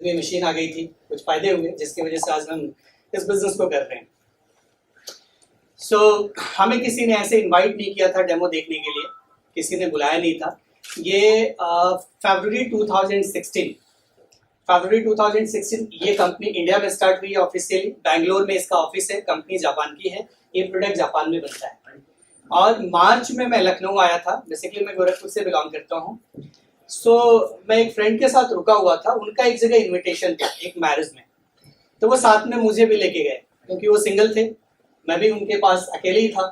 नई मशीन आ गई थी, कुछ फायदे हुए जिसकी वजह से आज हम इस बिजनेस को कर रहे हैं। हमें किसी ने ऐसे इनवाइट नहीं किया था डेमो देखने के लिए, किसी ने बुलाया नहीं था। ये फरवरी 2016 ये कंपनी इंडिया में स्टार्ट हुई है ऑफिशियली। बैंगलोर में इसका ऑफिस है, कंपनी जापान की है, ये प्रोडक्ट जापान में बनता है। और मार्च में मैं लखनऊ आया था, बेसिकली मैं गोरखपुर से बिलोंग करता हूँ। मैं एक फ्रेंड के साथ रुका हुआ था, उनका एक जगह इनविटेशन था एक मैरिज में, तो वो साथ में मुझे भी लेके गए क्योंकि वो सिंगल थे, मैं भी उनके पास अकेले ही था।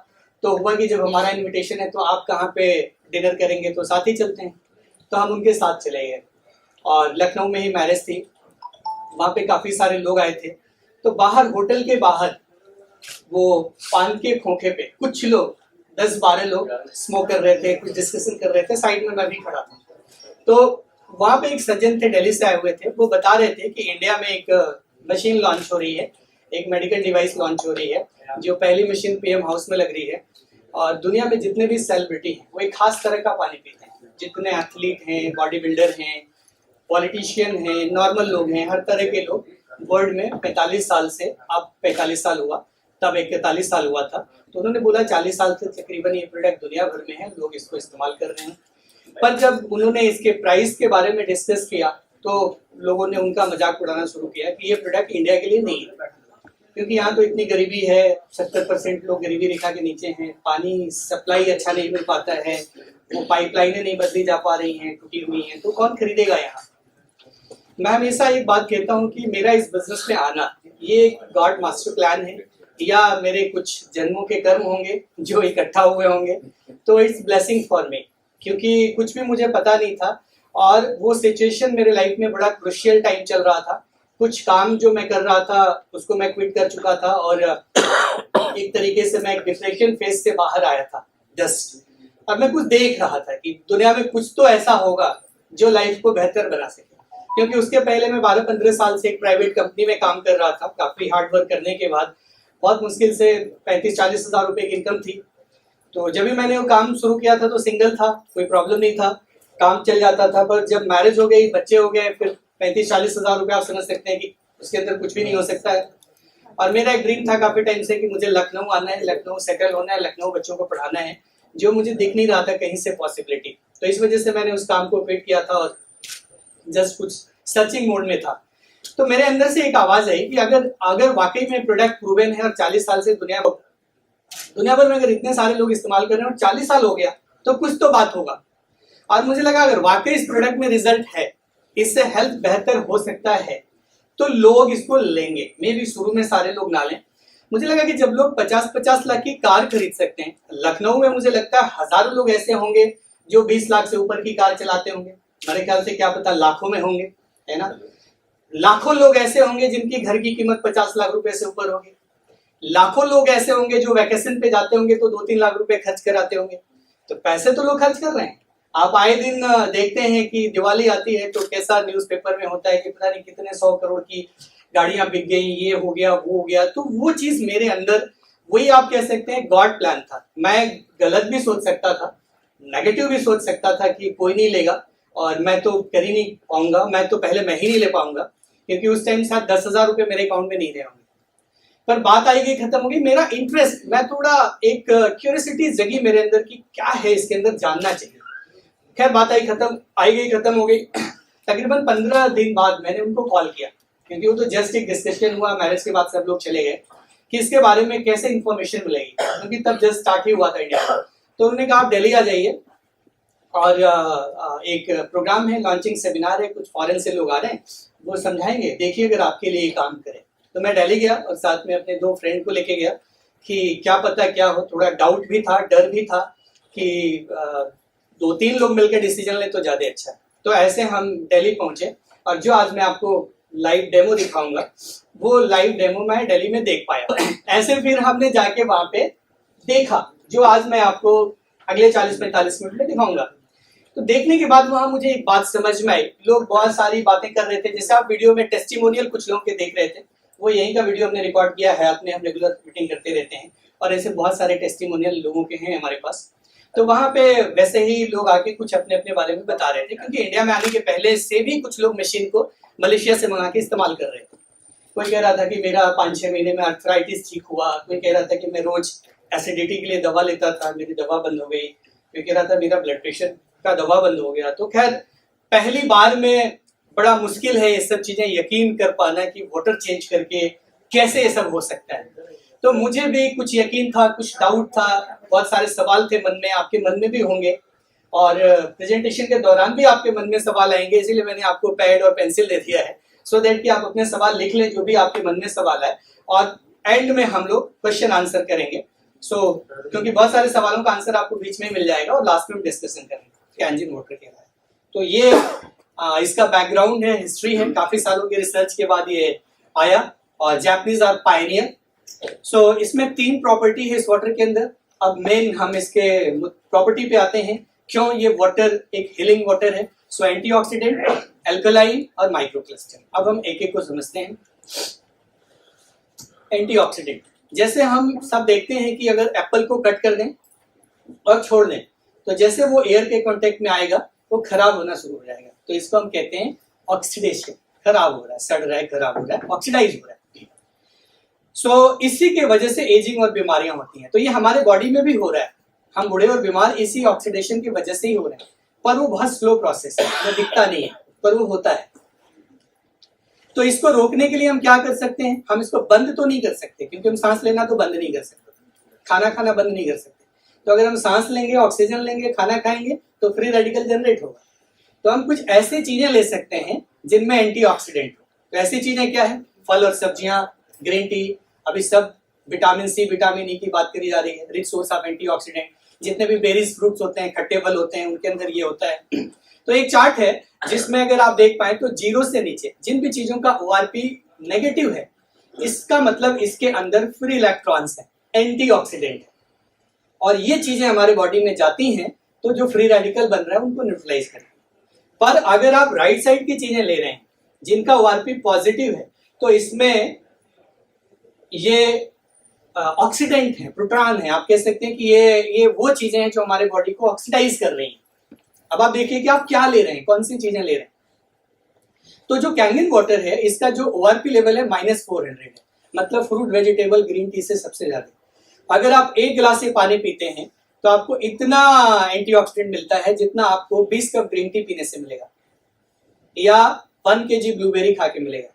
तो हुआ कि जब हमारा इनविटेशन है तो आप कहाँ पे डिनर करेंगे, तो साथ ही चलते हैं। तो हम उनके साथ चले गए और लखनऊ में ही मैरिज थी, वहाँ पे काफ़ी सारे लोग आए थे। तो बाहर, होटल के बाहर, वो पान के खोखे पे कुछ लोग 10-12 लोग स्मोक कर रहे थे, कुछ डिस्कशन कर रहे थे, साइड में मैं भी खड़ा था। तो वहाँ पे एक सज्जन थे, दिल्ली से आए हुए थे, वो बता रहे थे कि इंडिया में एक मशीन लॉन्च हो रही है, एक मेडिकल डिवाइस लॉन्च हो रही है, जो पहली मशीन पीएम हाउस में लग रही है। और दुनिया में जितने भी सेलिब्रिटी हैं वो एक खास तरह का पानी पीते हैं, जितने एथलीट हैं, बॉडी बिल्डर हैं, पॉलिटिशियन हैं, नॉर्मल लोग हैं, हर तरह के लोग वर्ल्ड में 45 साल से, अब 45 साल हुआ, तब 41 साल हुआ था। तो उन्होंने बोला 40 साल से तकरीबन ये प्रोडक्ट दुनिया भर में है, लोग इसको इस्तेमाल कर रहे हैं। पर जब उन्होंने इसके प्राइस के बारे में डिस्कस किया तो लोगों ने उनका मजाक उड़ाना शुरू किया कि ये प्रोडक्ट इंडिया के लिए नहीं है, क्योंकि यहाँ तो इतनी गरीबी है, 70% लोग गरीबी रेखा के नीचे हैं, पानी सप्लाई अच्छा नहीं मिल पाता है, वो पाइपलाइनें नहीं बदली जा पा रही हैं, टूटी हुई हैं, तो कौन खरीदेगा यहाँ। मैं हमेशा एक बात कहता हूँ कि मेरा इस बिजनेस में आना ये एक गॉड मास्टर प्लान है, या मेरे कुछ जन्मों के कर्म होंगे जो इकट्ठा हुए होंगे, तो इट्स ब्लेसिंग फॉर मी, क्योंकि कुछ भी मुझे पता नहीं था और वो सिचुएशन मेरे लाइफ में बड़ा क्रुशियल टाइम चल रहा था। कुछ काम जो मैं कर रहा था उसको मैं क्विट कर चुका था और एक तरीके से मैं एक डिप्रेशन फेज से बाहर आया था जस्ट। और मैं कुछ देख रहा था कि दुनिया में कुछ तो ऐसा होगा जो लाइफ को बेहतर बना सके, क्योंकि उसके पहले मैं 12-15 साल से एक प्राइवेट कंपनी में काम कर रहा था। काफी हार्ड वर्क करने के बाद बहुत मुश्किल से 35-40 हज़ार रुपए की इनकम थी। तो जब भी मैंने वो काम शुरू किया था तो सिंगल था, कोई प्रॉब्लम नहीं था, काम चल जाता था। पर जब मैरिज हो गई, बच्चे हो गए, फिर 35-40 हज़ार रुपये आप समझ सकते हैं कि उसके अंदर कुछ भी नहीं हो सकता है। और मेरा एक ड्रीम था काफी टाइम से कि मुझे लखनऊ आना है, लखनऊ सेटल होना है, लखनऊ बच्चों को पढ़ाना है, जो मुझे दिख नहीं रहा था कहीं से पॉसिबिलिटी। तो इस वजह से मैंने उस काम को क्विट किया था और जस्ट कुछ सर्चिंग मोड में था। तो मेरे अंदर से एक आवाज आई कि अगर वाकई में प्रोडक्ट प्रूवन है और 40 साल से दुनिया भर में अगर इतने सारे लोग इस्तेमाल कर रहे हैं और 40 साल हो गया, तो कुछ तो बात होगा। और मुझे लगा अगर वाकई इस प्रोडक्ट में रिजल्ट है, इससे हेल्थ बेहतर हो सकता है, तो लोग इसको लेंगे। मे भी शुरू में सारे लोग ना लें। मुझे लगा कि जब लोग 50-50 लाख की कार खरीद सकते हैं, लखनऊ में मुझे लगता है हजारों लोग ऐसे होंगे जो 20 लाख से ऊपर की कार चलाते होंगे। मेरे ख्याल से क्या पता लाखों में होंगे, है ना। लाखों लोग ऐसे होंगे जिनकी घर की कीमत 50 लाख रुपए से ऊपर होगी। लाखों लोग ऐसे होंगे जो वैकेशन पे जाते होंगे तो 2-3 लाख रुपए खर्च कर आते होंगे। तो पैसे तो लोग खर्च कर रहे हैं। आप आए दिन देखते हैं कि दिवाली आती है तो कैसा न्यूज़पेपर में होता है कि पता नहीं कितने 100 करोड़ की गाड़ियां बिक गई, ये हो गया, वो हो गया। तो वो चीज मेरे अंदर, वही आप कह सकते हैं गॉड प्लान था। मैं गलत भी सोच सकता था, नेगेटिव भी सोच सकता था कि कोई नहीं लेगा और मैं तो कर ही नहीं पाऊंगा, मैं तो पहले मैं ही नहीं ले पाऊंगा, क्योंकि उस टाइम शायद 10,000 रुपये मेरे अकाउंट में नहीं रहे होंगे। पर बात आई गई, खत्म हो गई मेरा इंटरेस्ट। मैं थोड़ा एक क्यूरियोसिटी जगी मेरे अंदर कि क्या है इसके अंदर, जानना चाहिए। खैर बात आई गई, खत्म हो गई। तकरीबन 15 दिन बाद मैंने उनको कॉल किया, क्योंकि वो तो जस्ट एक डिस्कशन हुआ, मैरिज के बाद सब लोग चले गए कि इसके बारे में कैसे इंफॉर्मेशन मिलेगी, क्योंकि तब जस्ट स्टार्ट ही हुआ था इंडिया में। तो उन्होंने कहा आप दिल्ली आ जाइए और एक प्रोग्राम है, लॉन्चिंग सेमिनार है, कुछ फॉरेन से लोग आ रहे हैं, वो समझाएंगे, देखिए अगर आपके लिए काम करे। तो मैं दिल्ली गया और साथ में अपने 2 फ्रेंड को लेके गया कि क्या पता क्या हो। थोड़ा डाउट भी था, डर भी था कि 2-3 लोग मिलकर डिसीजन ले तो ज्यादा अच्छा है। तो ऐसे हम दिल्ली पहुंचे और जो आज मैं आपको लाइव डेमो दिखाऊंगा वो लाइव डेमो मैं दिल्ली में देख पाया। ऐसे फिर हमने जाके वहां पे देखा, जो आज मैं आपको अगले 40-45 मिनट में दिखाऊंगा। तो देखने के बाद वहां मुझे एक बात समझ में आई। लोग बहुत सारी बातें कर रहे थे, जैसे आप वीडियो में टेस्टिमोनियल कुछ लोगों के देख रहे थे, वो यहीं का वीडियो हमने रिकॉर्ड किया है। अपने हम रेगुलर मीटिंग करते रहते हैं और ऐसे बहुत सारे टेस्टिमोनियल लोगों के हैं हमारे पास। तो वहां पे वैसे ही लोग आके कुछ अपने अपने बारे में बता रहे थे, क्योंकि इंडिया में आने के पहले से भी कुछ लोग मशीन को मलेशिया से मंगा के इस्तेमाल कर रहे थे। कोई कह रहा था कि मेरा 5-6 महीने में आर्थराइटिस ठीक हुआ, कोई कह रहा था कि मैं रोज एसिडिटी के लिए दवा लेता था, मेरी दवा बंद हो गई, कोई कह रहा था मेरा ब्लड प्रेशर का दवा बंद हो गया। तो खैर पहली बार में बड़ा मुश्किल है ये सब चीजें यकीन कर पाना कि वाटर चेंज करके कैसे ये सब हो सकता है। तो मुझे भी कुछ यकीन था, कुछ डाउट था, बहुत सारे सवाल थे मन में, आपके मन में भी होंगे और प्रेजेंटेशन के दौरान भी आपके मन में सवाल आएंगे, इसीलिए मैंने आपको पैड और पेंसिल दे दिया है सो दैट कि आप अपने सवाल लिख लें जो भी आपके मन में सवाल है, और एंड में हम लोग क्वेश्चन आंसर करेंगे। क्योंकि बहुत सारे सवालों का आंसर आपको बीच में मिल जाएगा और लास्ट में हम डिस्कशन करेंगे कि एंजिन मोटर क्या है। तो ये इसका बैकग्राउंड है, हिस्ट्री है, काफी सालों की रिसर्च के बाद ये आया और जापानीज आर पायनियर। इसमें 3 प्रॉपर्टी है इस वाटर के अंदर। अब मेन हम इसके प्रॉपर्टी पे आते हैं, क्यों ये वाटर एक हीलिंग वाटर है। एंटीऑक्सीडेंट, एल्कलाइन और माइक्रोक्लस्टर। अब हम एक एक को समझते हैं। एंटीऑक्सीडेंट, जैसे हम सब देखते हैं कि अगर एप्पल को कट कर दें और छोड़ दें तो जैसे वो एयर के कांटेक्ट में आएगा वो खराब होना शुरू हो जाएगा, तो इसको हम कहते हैं ऑक्सीडेशन। खराब हो रहा है, सड़ रहा है, खराब हो रहा है, ऑक्सीडाइज हो रहा है। इसी के वजह से एजिंग और बीमारियां होती हैं। तो ये हमारे बॉडी में भी हो रहा है, हम बूढ़े और बीमार इसी ऑक्सीडेशन की वजह से ही हो रहे हैं, पर वो बहुत स्लो प्रोसेस है, वो दिखता नहीं है पर वो होता है। तो इसको रोकने के लिए हम क्या कर सकते हैं, हम इसको बंद तो नहीं कर सकते क्योंकि हम सांस लेना तो बंद नहीं कर सकते, खाना खाना बंद नहीं कर सकते। तो अगर हम सांस लेंगे, ऑक्सीजन लेंगे, खाना खाएंगे तो फ्री रेडिकल जनरेट होगा। तो हम कुछ ऐसी चीजें ले सकते हैं जिनमें एंटीऑक्सीडेंट हो। तो ऐसी चीजें क्या है, फल और सब्जियां, ग्रीन टी, अभी सब विटामिन सी, विटामिन ई की बात करी जा रही है, रिच सोर्स ऑफ एंटीऑक्सीडेंट। जितने भी बेरीज फ्रूट्स होते हैं, खट्टे फल होते हैं, उनके अंदर ये होता है। तो एक चार्ट है जिसमें अगर आप देख पाए तो 0 से नीचे जिन भी चीजों का ORP नेगेटिव है, इसका मतलब इसके अंदर फ्री इलेक्ट्रॉन्स है, एंटीऑक्सीडेंट है, और ये चीजें हमारे बॉडी में जाती हैं तो जो फ्री रेडिकल बन रहा है उनको न्यूट्रलाइज करती है। पर अगर आप राइट साइड की चीजें ले रहे हैं जिनका ORP पॉजिटिव है, तो इसमें ये ऑक्सीडेंट है, प्रोटॉन है, आप कह सकते हैं कि ये वो चीजें हैं जो हमारे बॉडी को ऑक्सीडाइज कर रही हैं। अब आप देखिए कि आप क्या ले रहे हैं, कौन सी चीजें ले रहे हैं। तो जो कैंगन वाटर है इसका जो ORP लेवल है -400 है, मतलब फ्रूट, वेजिटेबल, ग्रीन टी से सबसे ज्यादा। अगर आप 1 गिलास से पानी पीते हैं तो आपको इतना एंटीऑक्सीडेंट मिलता है जितना आपको 20 कप ग्रीन टी पीने से मिलेगा, या 1 kg ब्लूबेरी खा के मिलेगा,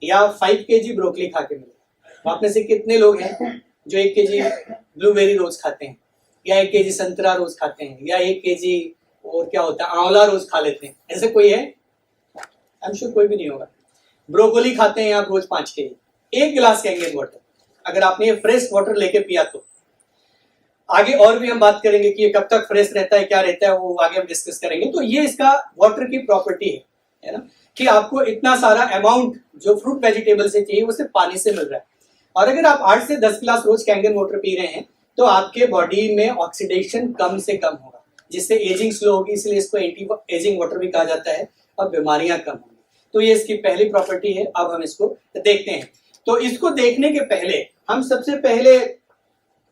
या 5 kg ब्रोकली खा के मिलेगा। आप में से कितने लोग हैं जो 1 kg ब्लूबेरी रोज खाते हैं, या 1 kg संतरा रोज खाते हैं, या 1 kg और क्या होता है आंवला रोज खा लेते हैं? ऐसे कोई है? आई एम श्योर कोई भी नहीं होगा। ब्रोकोली खाते हैं आप रोज 5 kg। 1 गिलास कैंगन वाटर, अगर आपने ये फ्रेश वाटर लेके पिया तो आगे और भी हम बात करेंगे कि ये कब तक फ्रेश रहता है, क्या रहता है, वो आगे हम डिस्कस करेंगे। तो ये इसका वाटर की प्रॉपर्टी है ना, कि आपको इतना सारा अमाउंट जो फ्रूट वेजिटेबल से चाहिए वो सिर्फ पानी से मिल रहा है। और अगर आप 8 से 10 गिलास रोज कैंगन वाटर पी रहे हैं तो आपके बॉडी में ऑक्सीडेशन कम से कम होगा, जिससे एजिंग स्लो होगी, इसलिए इसको एंटी एजिंग वाटर भी कहा जाता है, और बीमारियां कम होंगी। तो ये इसकी पहली प्रॉपर्टी है। अब हम इसको देखते हैं। तो इसको देखने के पहले हम सबसे पहले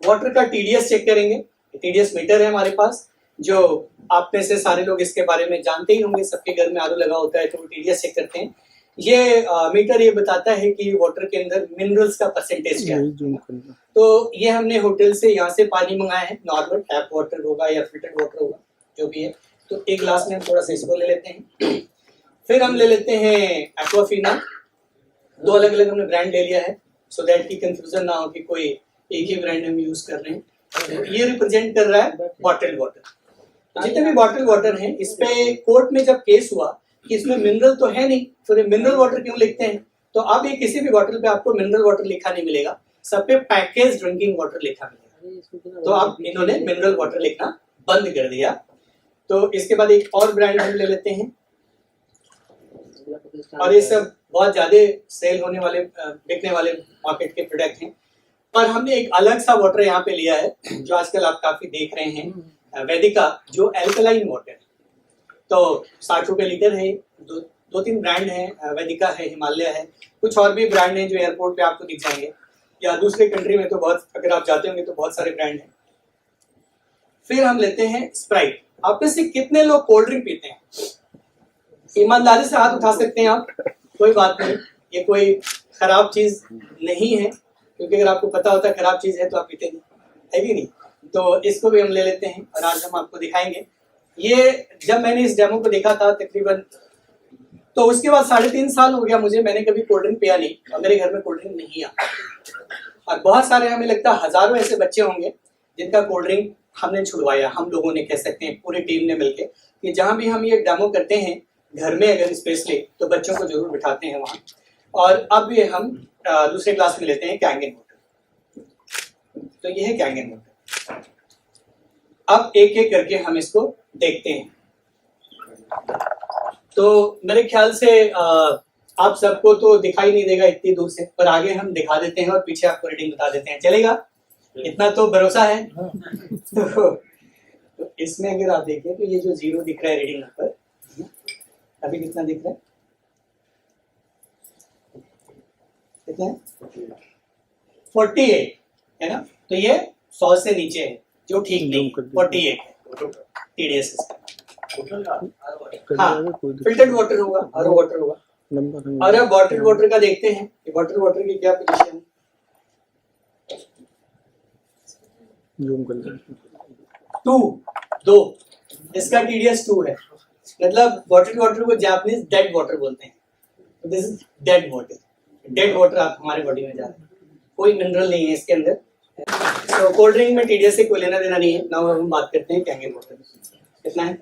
वाटर का TDS चेक करेंगे। TDS मीटर है हमारे पास, जो आप में से सारे लोग इसके बारे में जानते ही होंगे, सबके घर में RO लगा होता है तो वो TDS चेक करते हैं। ये मीटर ये बताता है कि वाटर के अंदर मिनरल्स का परसेंटेज क्या है। तो ये हमने होटल से यहाँ से पानी मंगाया है, नॉर्मल टैप वाटर होगा या फिल्टर्ड वाटर होगा, जो भी है। तो 1 गिलास में हम थोड़ा सा इसको ले लेते हैं। फिर हम ले लेते हैं एक्वाफिना। 2 अलग अलग हमने ब्रांड ले लिया है सो दैट की कंफ्यूजन ना हो कि कोई एक ही ब्रांड हम यूज कर रहे हैं। तो ये रिप्रेजेंट कर रहा है बॉटल्ड वाटर। तो जितने भी बॉटल्ड वाटर हैं, इस पे कोर्ट में जब केस हुआ कि इसमें मिनरल तो है नहीं, तो ये मिनरल वाटर क्यों लिखते हैं? तो अब ये किसी भी बॉटल पे आपको मिनरल वाटर लिखा नहीं मिलेगा, सब पे पैकेज ड्रिंकिंग वाटर लिखा मिलेगा। तो अब इन्होंने मिनरल वाटर लिखना बंद कर दिया। तो इसके बाद एक और ब्रांड हम ले लेते हैं, और ये सब बहुत ज्यादा सेल होने वाले, बिकने वाले मार्केट के प्रोडक्ट हैं। पर हमने एक अलग सा वाटर यहाँ पे लिया है जो आजकल आप काफी देख रहे हैं, वैदिका, जो अल्कलाइन वाटर है। तो 60 रुपए लीटर है। 2-3 ब्रांड हैं, वैदिका है, हिमालय है, कुछ और भी ब्रांड हैं जो एयरपोर्ट पे आपको दिख जाएंगे, या दूसरे कंट्री में तो बहुत, अगर आप जाते होंगे तो बहुत सारे ब्रांड हैं। फिर हम लेते हैं स्प्राइट। आप में से कितने लोग कोल्ड ड्रिंक पीते हैं? ईमानदारी से हाथ उठा सकते हैं आप कोई बात नहीं, ये कोई खराब चीज नहीं है, क्योंकि अगर आपको पता होता खराब चीज है तो आप पीते नहीं, है कि नहीं। तो इसको भी हम ले लेते हैं और आज हम आपको दिखाएंगे। ये जब मैंने इस डेमो को देखा था तकरीबन, तो उसके बाद 3.5 साल हो गया मुझे, मैंने कभी कोल्ड ड्रिंक पिया नहीं और मेरे घर में कोल्ड ड्रिंक नहीं आता। और बहुत सारे, हमें लगता है हजारों ऐसे बच्चे होंगे जिनका कोल्ड ड्रिंक हमने छुड़वाया, हम लोगों ने कह सकते हैं पूरी टीम ने मिलके, कि जहां भी हम ये डेमो करते हैं घर में अगर स्पेशली, तो बच्चों को जरूर बिठाते हैं वहाँ। और अब ये हम दूसरे क्लास में लेते हैं कैंगन वाटर। तो ये है कैंगन वाटर। अब एक एक करके हम इसको देखते हैं। तो मेरे ख्याल से आप सबको तो दिखाई नहीं देगा इतनी दूर से, पर आगे हम दिखा देते हैं और पीछे आपको रीडिंग बता देते हैं, चलेगा? इतना तो भरोसा है। तो इसमें अगर आप देखें तो ये जो 0 दिख रहा है रीडिंग नंबर, अभी कितना दिख रहा है? कितना है? 48 है ना। तो ये 100 से नीचे है, जो ठीक नहीं। 48 TDS। हाँ, फिल्टर्ड वाटर होगा, आरओ वाटर होगा। और अब बॉटल्ड वाटर का देखते हैं कि बॉटल्ड वाटर की क्या पोजीशन है। दो, इसका TDS 2 है, मतलब बॉटल्ड वाटर को जापानीज डेड वाटर बोलते हैं। This is dead water. Dead water आप हमारे बॉडी में जा रहा है, कोई मिनरल नहीं है इसके अंदर। तो कोल्ड ड्रिंक में TDS से कोई लेना देना नहीं है। नाउ हम बात करते हैं कैंगन वाटर। कितना है?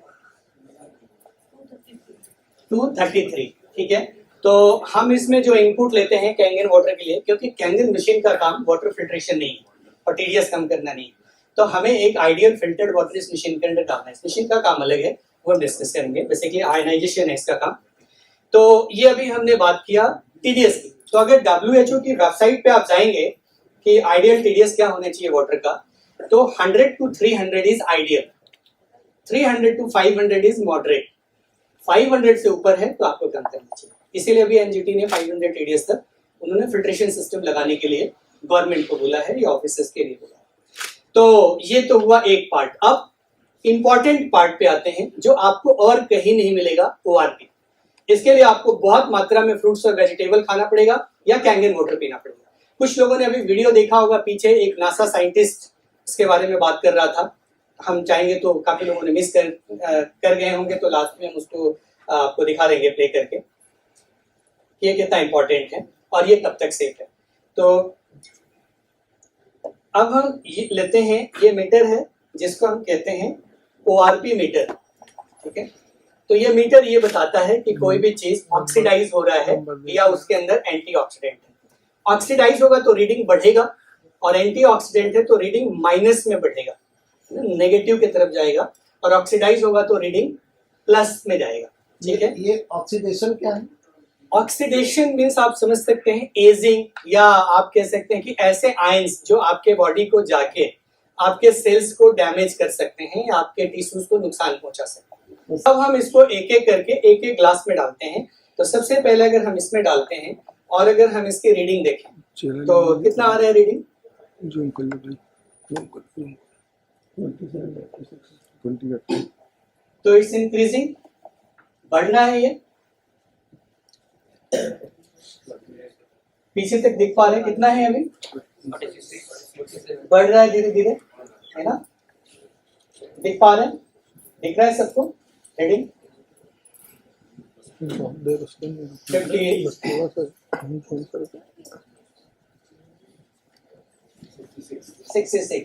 233, ठीक है। तो हम इसमें जो इनपुट लेते हैं कैंगन वाटर के लिए, क्योंकि कैंगन मशीन का काम वाटर फिल्ट्रेशन नहीं है और TDS कम करना नहीं है, तो हमें एक आइडियल फिल्टर्ड वाटर इस मशीन के अंदर डालना है। इस मशीन का काम अलग है, वो हम डिस्कस करेंगे। बेसिकली आयनाइजेशन है इसका काम। तो ये अभी हमने बात किया TDS की। तो अगर WHO की वेबसाइट पे आप जाएंगे कि आइडियल TDS क्या होना चाहिए वाटर का, तो 100 to 300 is ideal, 300 to 500 is moderate, 500 से ऊपर है तो आपको कम करना चाहिए। इसीलिए अभी NGT ने 500 TDS तक उन्होंने फिल्ट्रेशन सिस्टम लगाने के लिए गवर्नमेंट को बोला है या ऑफिसर्स के लिए बोला है। तो ये तो हुआ एक पार्ट। अब इंपॉर्टेंट पार्ट पे आते हैं जो आपको और कहीं नहीं मिलेगा, ORP। इसके लिए आपको बहुत मात्रा में फ्रूट्स और वेजिटेबल खाना पड़ेगा या कैंगन वाटर पीना पड़ेगा। कुछ लोगों ने अभी वीडियो देखा होगा, पीछे एक नासा साइंटिस्ट इसके बारे में बात कर रहा था। हम चाहेंगे तो काफी लोगों ने मिस कर गए होंगे, तो लास्ट में हम उसको आपको दिखा देंगे प्ले करके, ये कितना इंपॉर्टेंट है और ये कब तक सेफ है। तो अब हम ये लेते हैं, ये मीटर है जिसको हम कहते हैं ORP मीटर, ठीक है। तो ये मीटर ये बताता है कि कोई भी चीज ऑक्सीडाइज हो रहा है या उसके अंदर एंटीऑक्सीडेंट है। ऑक्सीडाइज होगा तो रीडिंग बढ़ेगा और एंटीऑक्सीडेंट है तो रीडिंग माइनस में बढ़ेगा, नेगेटिव की तरफ जाएगा, और ऑक्सीडाइज होगा तो रीडिंग प्लस में जाएगा, ठीक है। ये ऑक्सीडेशन क्या है? ऑक्सीडेशन मीन्स आप समझ सकते हैं एजिंग, या आप कह सकते हैं कि ऐसे आयंस जो आपके बॉडी को जाके आपके सेल्स को डैमेज कर सकते हैं या आपके टिश्यूज को नुकसान पहुंचा सकते हैं। अब हम इसको एक एक करके एक एक ग्लास में डालते हैं। तो सबसे पहले अगर हम इसमें डालते हैं और अगर हम इसकी रीडिंग देखें तो कितना आ रहा है रीडिंग? तो इट्स इंक्रीजिंग, बढ़ रहा है ये, पीछे तक दिख पा रहे हैं कितना है अभी? बढ़ रहा है धीरे धीरे, है ना? दिख पा रहे हैं, दिख रहा है सबको रीडिंग? 66।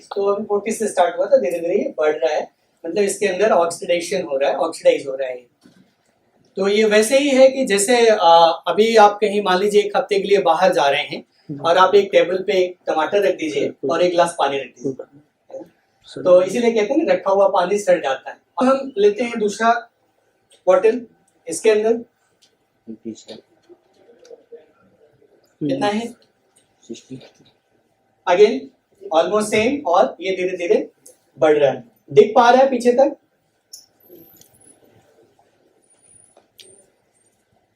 तो अभी 40 से स्टार्ट हुआ था, धीरे धीरे ये बढ़ रहा है, मतलब इसके अंदर ऑक्सीडेशन हो रहा है, ऑक्सीडाइज हो रहा है। तो ये वैसे ही है कि जैसे अभी आप कहीं मान लीजिए एक हफ्ते के लिए बाहर जा रहे हैं और आप एक टेबल पे एक टमाटर रख दीजिए और एक गिलास पानी रख दीजिए, तो इसीलिए कहते हैं ना रखा हुआ पानी सड़ जाता है। अब हम लेते हैं दूसरा बॉटल, इसके अंदर कितना है? अगेन ऑलमोस्ट सेम, और ये धीरे धीरे बढ़ रहा है। दिख पा रहा है पीछे तक?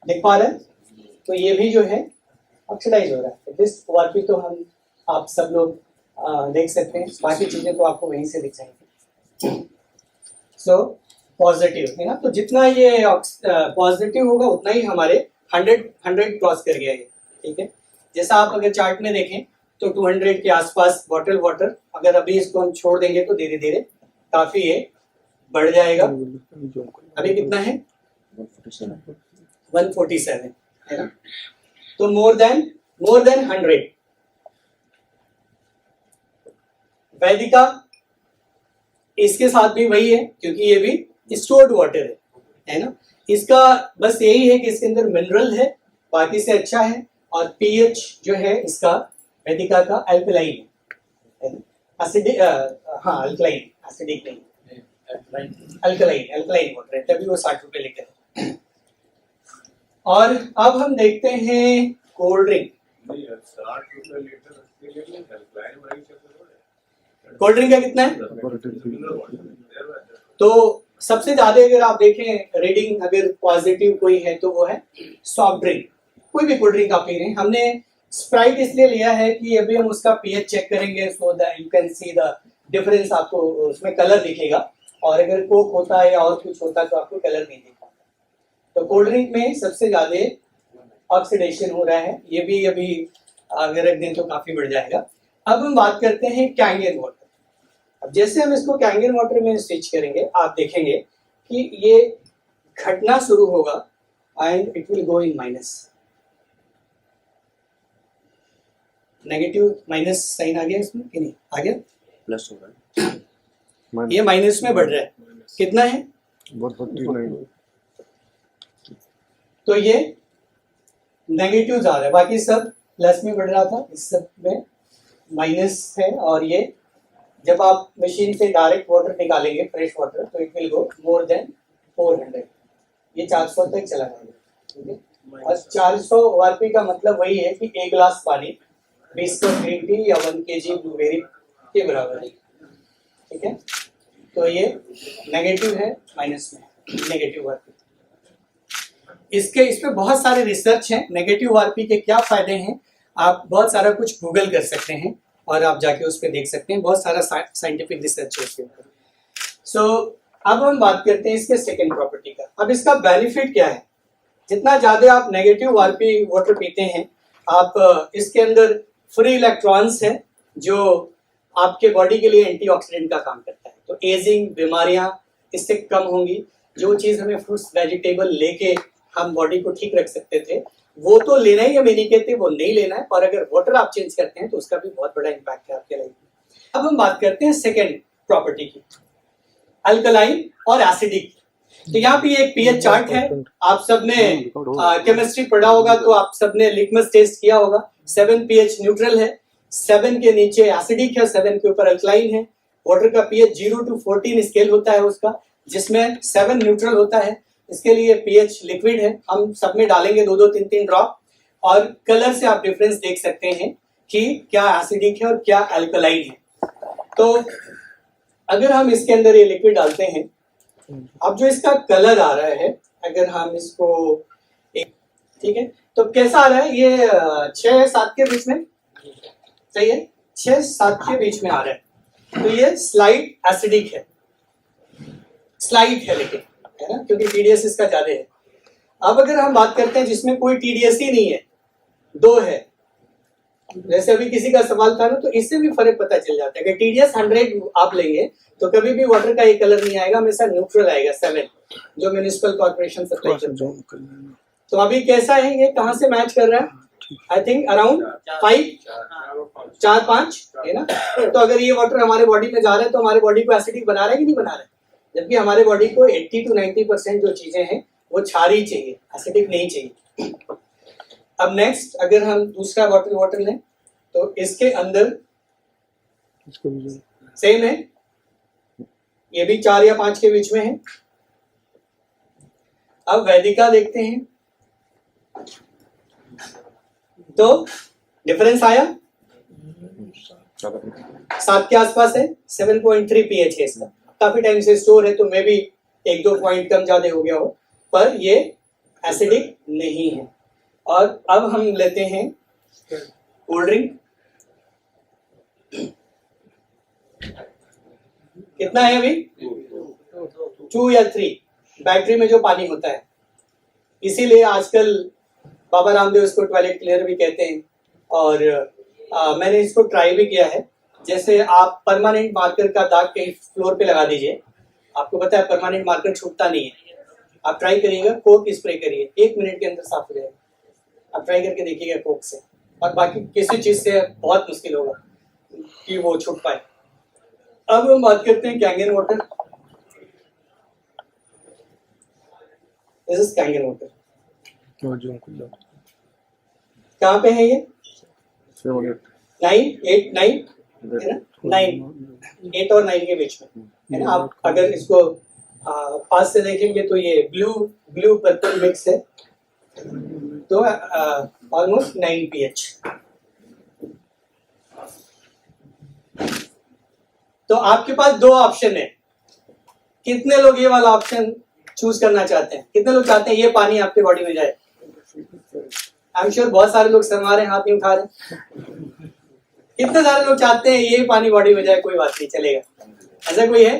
दिख पा रहा है? तो ये भी जो है ऑक्सीडाइज हो रहा है। दिस ORP तो हम आप सब लोग देख सकते हैं, बाकी चीजें तो आपको वहीं से दिख जाएंगी। सो पॉजिटिव है ना, तो जितना ये पॉजिटिव होगा उतना ही हमारे 100 क्रॉस कर गया ये, ठीक है। जैसा आप अगर चार्ट में देखें तो 200 के आसपास बॉटल वाटर, अगर अभी इसको हम छोड़ देंगे तो धीरे धीरे काफी ये बढ़ जाएगा। अभी कितना है? 147 है ना। तो मोर देन 100। वैदिका इसके साथ भी वही है, क्योंकि ये भी स्टोर्ड वाटर है ना। इसका बस यही है कि इसके अंदर मिनरल है, बाकी से अच्छा है। और पीएच जो है इसका वैदिका का अल्कलाइन है ना, एसिडिक, हाँ अल्कलाइन, एसिडिक नहीं, अल्कलाइन वाटर है, तभी वो 60 रुपए लेकर है। और अब हम देखते हैं कोल्ड ड्रिंक। कोल्ड ड्रिंक का कितना है? तो सबसे ज्यादा अगर आप देखें रीडिंग अगर पॉजिटिव कोई है तो वो है सॉफ्ट ड्रिंक। कोई भी कोल्ड ड्रिंक आप पी रहे हैं, हमने स्प्राइट इसलिए लिया है कि अभी हम उसका पीएच चेक करेंगे, so that you can see the difference, आपको उसमें कलर दिखेगा। और अगर कोक होता है या और कुछ होता है तो आपको कलर नहीं दिख पाता। तो कोल्ड ड्रिंक में सबसे ज्यादा ऑक्सीडेशन हो रहा है, ये भी अभी अगर रख दें तो काफी बढ़ जाएगा। अब हम बात करते हैं कैंगन वाटर। अब जैसे हम इसको कैंगन वाटर में स्विच करेंगे, आप देखेंगे कि ये घटना शुरू होगा and it will go in minus, negative minus sign आ गया इसमें कि नहीं आ गया? प्लस हो रहा है, ये माइनस में बढ़ रहा है, कितना है? 149। तो ये नेगेटिव जा रहा है, बाकी सब प्लस में बढ़ रहा था, इस सब में माइनस है। और ये जब आप मशीन से डायरेक्ट वाटर निकालेंगे, फ्रेश वाटर, तो it will go more than 400, ये 400 तक चला जाएगा, ठीक है। और 400 आरपी का मतलब वही है कि 1 गिलास पानी 20 कप ग्रीन टी या 1 kg ब्लूबेरी के बराबर है, ठीक है। तो ये नेगेटिव है, माइनस में नेगेटिव आरपी। इस पे बहुत सारे रिसर्च हैं, नेगेटिव आरपी के क्या फायदे हैं, आप बहुत सारा कुछ गूगल कर सकते हैं और आप जाके उस पर देख सकते हैं, बहुत सारा साइंटिफिक रिसर्च है इसके ऊपर। सो अब हम बात करते हैं इसके सेकेंड प्रॉपर्टी का। अब इसका बेनिफिट क्या है? जितना ज्यादा आप नेगेटिव आरपी वाटर पीते हैं, आप इसके अंदर फ्री इलेक्ट्रॉन्स है जो आपके बॉडी के लिए एंटीऑक्सीडेंट का काम करता है। तो एजिंग, बीमारियां इससे कम होंगी। जो चीज हमें फ्रूट्स वेजिटेबल लेके हम बॉडी को ठीक रख सकते थे, वो तो लेना ही, हम नहीं कहते वो नहीं लेना है, और अगर वाटर आप चेंज करते हैं तो उसका भी बहुत बड़ा इम्पैक्ट है आपके लाइफ में। अब हम बात करते हैं सेकेंड प्रॉपर्टी की, अल्कलाइन और एसिडिक। तो यहाँ पे एक पीएच चार्ट है, आप सबने केमिस्ट्री पढ़ा होगा तो आप सबने लिटमस टेस्ट किया होगा। 7 पीएच न्यूट्रल है, 7 के नीचे एसिडिक है, 7 के ऊपर अल्कलाइन है। वाटर का पीएच 0 to 14 स्केल होता है उसका, जिसमें 7 न्यूट्रल होता है। इसके लिए पीएच लिक्विड है, हम सब में डालेंगे 2-2, 3-3 ड्रॉप, और कलर से आप डिफरेंस देख सकते हैं कि क्या एसिडिक है और क्या अल्कलाइन है। तो अगर हम इसके अंदर ये लिक्विड डालते हैं, अब जो इसका कलर आ रहा है, अगर हम इसको ठीक है, तो कैसा आ रहा है? ये 6-7 के बीच में, सही है, 6-7 के बीच में आ रहा है। तो ये स्लाइट एसिडिक है, स्लाइट है लेकिन, है ना, क्योंकि टीडीएस इसका ज्यादा है। अब अगर हम बात करते हैं जिसमें कोई टीडीएस ही नहीं है, 2 है, जैसे अभी किसी का सवाल था ना, तो इससे भी फर्क पता चल जाता है कि टीडीएस 100 आप लेंगे तो कभी भी वाटर का ये कलर नहीं आएगा, हमेशा न्यूट्रल आएगा 7, जो म्युनिसिपल कॉर्पोरेशन सप्लाई करता है। तो अभी कैसा है, ये कहाँ से मैच कर रहा है? आई थिंक अराउंड 4-5 है ना। तो अगर ये वाटर हमारे बॉडी में जा रहा है तो हमारे बॉडी को एसिडिक बना रहा है कि नहीं बना रहा है? जबकि हमारे बॉडी को 80 to 90% जो चीजें हैं वो क्षारीय चाहिए, एसिडिक नहीं चाहिए। अब नेक्स्ट अगर हम दूसरा वाटर लें तो इसके अंदर सेम है, ये भी 4 या 5 के बीच में है। अब वैदिका देखते हैं तो डिफरेंस आया, 7 के आसपास है, 7.3 pH है इसका। काफी टाइम से स्टोर है तो मे भी 1-2 पॉइंट कम ज्यादा हो गया हो, पर ये एसिडिक नहीं है। और अब हम लेते हैं कोल्ड ड्रिंक, कितना है अभी? 2 या 3 बैटरी में जो पानी होता है। इसीलिए आजकल बाबा रामदेव इसको टॉयलेट क्लीनर भी कहते हैं। और मैंने इसको ट्राई भी किया है। जैसे आप परमानेंट मार्कर का दाग कहीं फ्लोर पे लगा दीजिए, आपको पता है परमानेंट मार्कर छूटता नहीं है। आप ट्राई करिएगा, कोक स्प्रे करिए, 1 मिनट के अंदर साफ हो जाएगा। आप ट्राई करके देखिएगा कोक से, और बाकी किसी चीज से बहुत मुश्किल होगा कि वो छूट पाए। अब हम बात करते हैं Kangen water. This is Kangen water. कहाँ पे है ये? 7, 9, 8, 9 है ना, 9, 8 और 9 के बीच में है ना। आप अगर इसको पास से देखेंगे तो ये ब्लू पर्पल मिक्स है, तो ऑलमोस्ट 9 pH। तो आपके पास 2 ऑप्शन है। कितने लोग ये वाला ऑप्शन चूज करना चाहते हैं? कितने लोग चाहते हैं ये पानी आपके बॉडी में जाए? आई एम श्योर बहुत सारे लोग शर्मा रहे हैं, हाथ नहीं उठा रहे। कितने सारे लोग चाहते हैं ये पानी बॉडी में जाए? कोई बात नहीं, चलेगा। ऐसा कोई है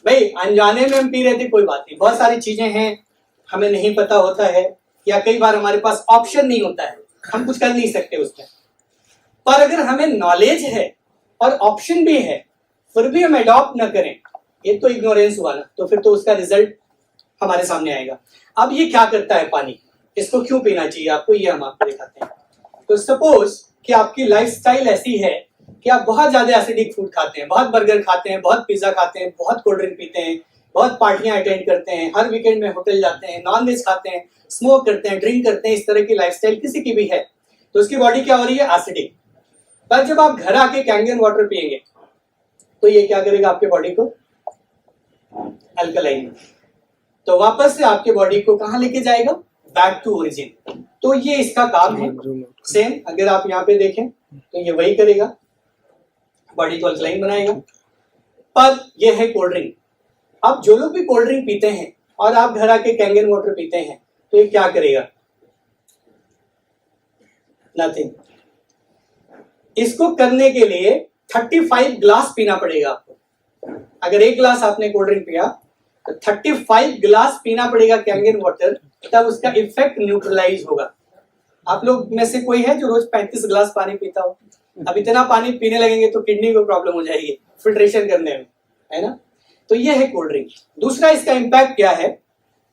भाई? अनजाने में हम पी रहे थे, कोई बात नहीं। बहुत सारी चीजें हैं हमें नहीं पता होता है, या कई बार हमारे पास ऑप्शन नहीं होता है, हम कुछ कर नहीं सकते उसमें। पर अगर हमें नॉलेज है और ऑप्शन भी है, फिर भी हम अडॉप्ट न करें, ये तो इग्नोरेंस हुआ ना। तो फिर तो उसका रिजल्ट हमारे सामने आएगा। अब ये क्या करता है पानी, इसको क्यों पीना चाहिए आपको, ये हम आपको दिखाते हैं। तो सपोज कि आपकी लाइफस्टाइल ऐसी है कि आप बहुत ज्यादा एसिडिक फूड खाते हैं, बहुत बर्गर खाते हैं, बहुत पिज्जा खाते हैं, बहुत कोल्ड ड्रिंक पीते हैं, बहुत पार्टियां अटेंड करते हैं, हर वीकेंड में होटल जाते हैं, नॉन वेज खाते हैं, स्मोक करते हैं, ड्रिंक करते हैं, इस तरह की लाइफस्टाइल किसी की भी है, तो उसकी बॉडी क्या हो रही है? एसिडिक। पर जब आप घर आके कैंगन वाटर पिएंगे तो ये क्या करेगा? आपके बॉडी को अल्कलाइन, तो वापस से आपके बॉडी को कहां लेके जाएगा? Back to origin. तो ये इसका काम है। सेम अगर आप यहाँ पे देखें तो ये वही करेगा, बॉडी को अल्कलाइन बनाएगा। पर ये है कोल्ड ड्रिंक। अब जो लोग भी कोल्ड ड्रिंक पीते हैं और आप घर आके कैंगन वाटर पीते हैं, तो ये क्या करेगा? नथिंग। इसको करने के लिए 35 ग्लास पीना पड़ेगा आपको। अगर 1 ग्लास आपने कोल्ड ड्रिंक पिया तो 35 ग्लास पीना पड़ेगा कैंगन वाटर, तब उसका इफेक्ट न्यूट्रलाइज होगा। आप लोग में से कोई है जो रोज 35 ग्लास पानी पीता हो? अब इतना पानी पीने लगेंगे तो किडनी को प्रॉब्लम हो जाएगी फिल्ट्रेशन करने में, है ना। तो ये है कोल्ड ड्रिंक। दूसरा इसका इम्पैक्ट क्या है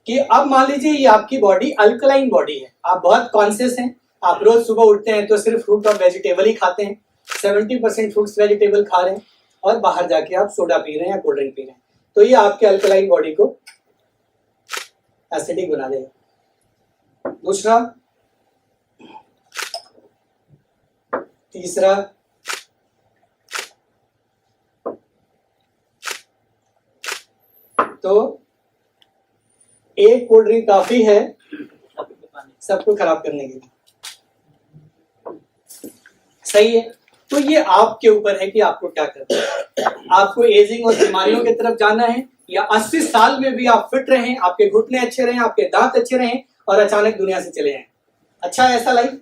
कि अब मान लीजिए ये आपकी बॉडी अल्कलाइन बॉडी है, आप बहुत कॉन्शियस हैं, आप रोज सुबह उठते हैं तो सिर्फ फ्रूट और वेजिटेबल ही खाते हैं, 70% फ्रूट्स वेजिटेबल खा रहे हैं, और बाहर जाके आप सोडा पी रहे हैं या कोल्ड ड्रिंक पी रहे हैं, तो ये आपके अल्कलाइन बॉडी को एसिडिक बना देगा। दूसरा, तीसरा, तो एक कोल्ड ड्रिंक काफी है सबको खराब करने के लिए, सही है। तो ये आपके ऊपर है कि आपको क्या करना है। आपको एजिंग और बीमारियों की तरफ जाना है, या 80 साल में भी आप फिट रहें, आपके घुटने अच्छे रहें, आपके दांत अच्छे रहें, और अचानक दुनिया से चले जाएं। अच्छा है ऐसा लाइफ?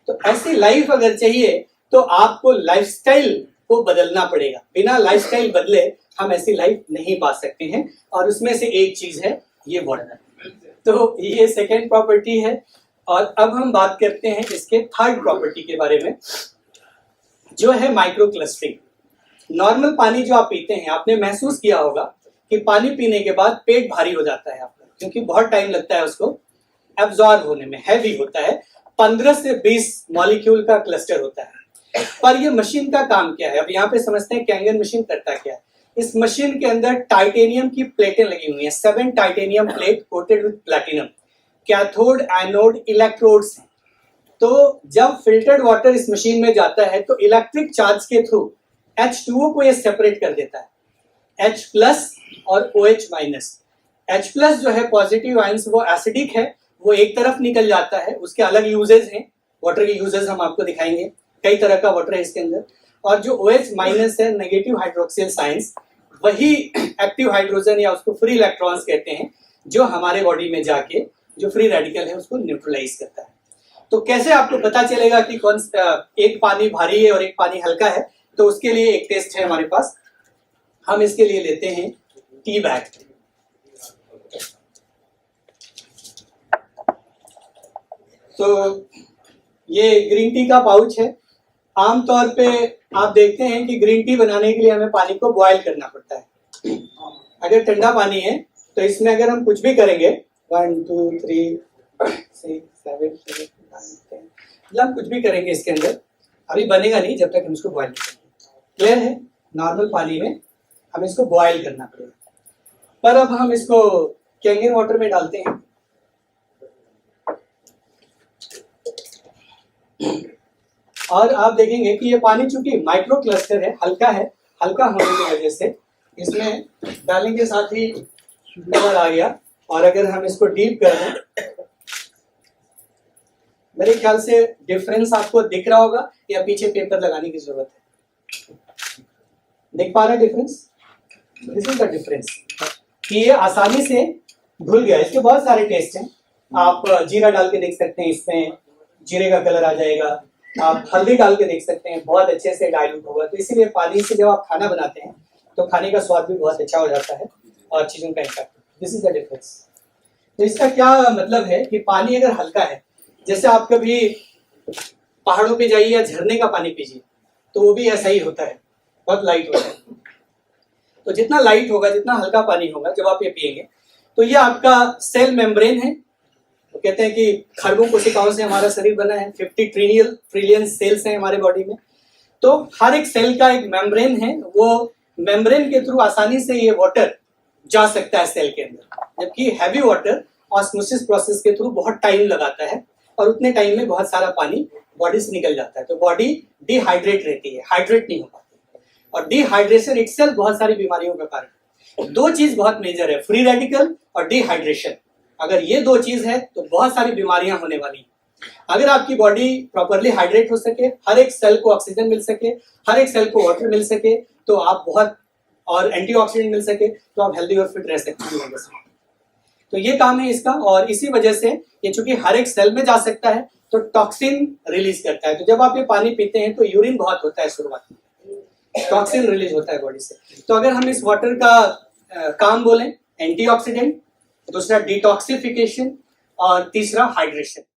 तो ऐसी लाइफ अगर चाहिए तो आपको लाइफस्टाइल को बदलना पड़ेगा। बिना लाइफस्टाइल बदले हम ऐसी लाइफ नहीं पा सकते हैं, और उसमें से एक चीज है ये वाटर। तो ये सेकेंड प्रॉपर्टी है। और अब हम बात करते हैं इसके थर्ड प्रॉपर्टी के बारे में, जो है माइक्रो क्लस्टरिंग। नॉर्मल पानी जो आप पीते हैं, आपने महसूस किया होगा कि पानी पीने के बाद पेट भारी हो जाता है आपका, क्योंकि बहुत टाइम लगता है उसको एब्जॉर्ब होने में, हैवी होता है। 15 से 20 मॉलिक्यूल का क्लस्टर होता है। पर ये मशीन का काम क्या है? अब यहाँ पे समझते हैं कैंगन मशीन करता क्या है। इस मशीन के अंदर टाइटेनियम की प्लेटें लगी हुई हैं, 7 titanium plate coated with platinum, cathode anode electrodes हैं। तो जब फिल्टर्ड वाटर इस मशीन में जाता है तो इलेक्ट्रिक चार्ज के थ्रू H2O को ये सेपरेट कर देता है, H प्लस और OH माइनस। H प्लस जो है पॉजिटिव आयंस, वो एसिडिक है, वो एक तरफ निकल जाता है। उसके अलग यूजेस हैं, वाटर के यूजेस हम आपको दिखाएंगे, कई तरह का वाटर है इसके अंदर। और जो OH माइनस है, नेगेटिव हाइड्रोक्सिल साइंस, वही एक्टिव हाइड्रोजन या उसको फ्री इलेक्ट्रॉन्स कहते हैं, जो हमारे बॉडी में जाके जो फ्री रेडिकल है उसको न्यूट्रलाइज करता है। तो कैसे आपको पता चलेगा कि कौन एक पानी भारी है और एक पानी हल्का है? तो उसके लिए एक टेस्ट है हमारे पास। हम इसके लिए लेते हैं टी बैग। 。 . 。 . . . . . . . . . . . . . . . . . . . . . . . . . . . 。 . . 。 . . 。 . . 。 . 。 . . 。 . 。 . 。 . . 。 . 。 . 。 . तो ये ग्रीन टी का पाउच है। आमतौर पे आप देखते हैं कि ग्रीन टी बनाने के लिए हमें पानी को बॉयल करना पड़ता है। अगर ठंडा पानी है तो इसमें अगर हम कुछ भी करेंगे 1 2 3 6 7 8 9 10 मतलब कुछ भी करेंगे इसके अंदर अभी बनेगा नहीं जब तक हम इसको बॉयल नहीं करेंगे। क्लियर है? नॉर्मल पानी में हमें इसको बॉयल करना पड़ेगा। पर अब हम इसको कैंगन वाटर में डालते हैं। और आप देखेंगे कि ये पानी चूंकि माइक्रो क्लस्टर है, हल्का होने की वजह से इसमें डालने के साथ ही कलर आ गया। और अगर हम इसको डीप कर दें, मेरे ख्याल से डिफरेंस आपको दिख रहा होगा या पीछे पेपर लगाने की जरूरत है? देख पा रहे difference? This is the difference कि ये आसानी से घुल गया। इसके बहुत सारे टेस्ट हैं। आप जीरा डाल के देख सकते हैं, इसमें जीरे का कलर आ जाएगा। आप हल्दी डाल के देख सकते हैं, बहुत अच्छे से डाइल्यूट होगा। तो इसीलिए पानी से जब आप खाना बनाते हैं तो खाने का स्वाद भी बहुत अच्छा हो जाता है और चीजों का impact. This is the difference. तो इसका क्या मतलब है कि पानी अगर हल्का है, जैसे आप कभी पहाड़ों पे जाइए या झरने का पानी पीजिए तो वो भी ऐसा ही होता है, बहुत लाइट होता है। तो जितना लाइट होगा, जितना हल्का पानी होगा, जब आप ये पिएंगे तो ये आपका सेल मेम्ब्रेन है। तो कहते हैं कि खरबों कोशिकाओं से हमारा शरीर बना है, 50 ट्रिलियन सेल्स हैं हमारे बॉडी में। तो हर एक सेल का एक मेम्ब्रेन है, वो मेम्ब्रेन के थ्रू आसानी से ये वाटर जा सकता है सेल के अंदर। जबकि हैवी वाटर ऑस्मोसिस प्रोसेस के थ्रू बहुत टाइम लगाता है और उतने टाइम में बहुत सारा पानी बॉडी से निकल जाता है। तो बॉडी डिहाइड्रेट रहती है, हाइड्रेट नहीं हो पाती। और डिहाइड्रेशन इटसेल्फ बहुत सारी बीमारियों का कारण है। दो चीज बहुत मेजर है, फ्री रेडिकल और डिहाइड्रेशन। अगर ये दो चीज है तो बहुत सारी बीमारियां होने वाली हैं। अगर आपकी बॉडी प्रॉपरली हाइड्रेट हो सके, हर एक सेल को ऑक्सीजन मिल सके, हर एक सेल को वाटर मिल सके, तो आप बहुत और एंटीऑक्सीडेंट मिल सके, तो आप हेल्दी और फिट रह सकते हैं। तो ये काम है इसका। और इसी वजह से ये चूंकि हर एक सेल में जा सकता है तो टॉक्सिन रिलीज करता है। तो जब आप ये पानी पीते हैं तो यूरिन बहुत होता है, शुरुआत में टॉक्सिन रिलीज होता है बॉडी से। तो अगर हम इस वाटर का काम बोलें, एंटीऑक्सीडेंट, दूसरा डिटॉक्सिफिकेशन और तीसरा हाइड्रेशन।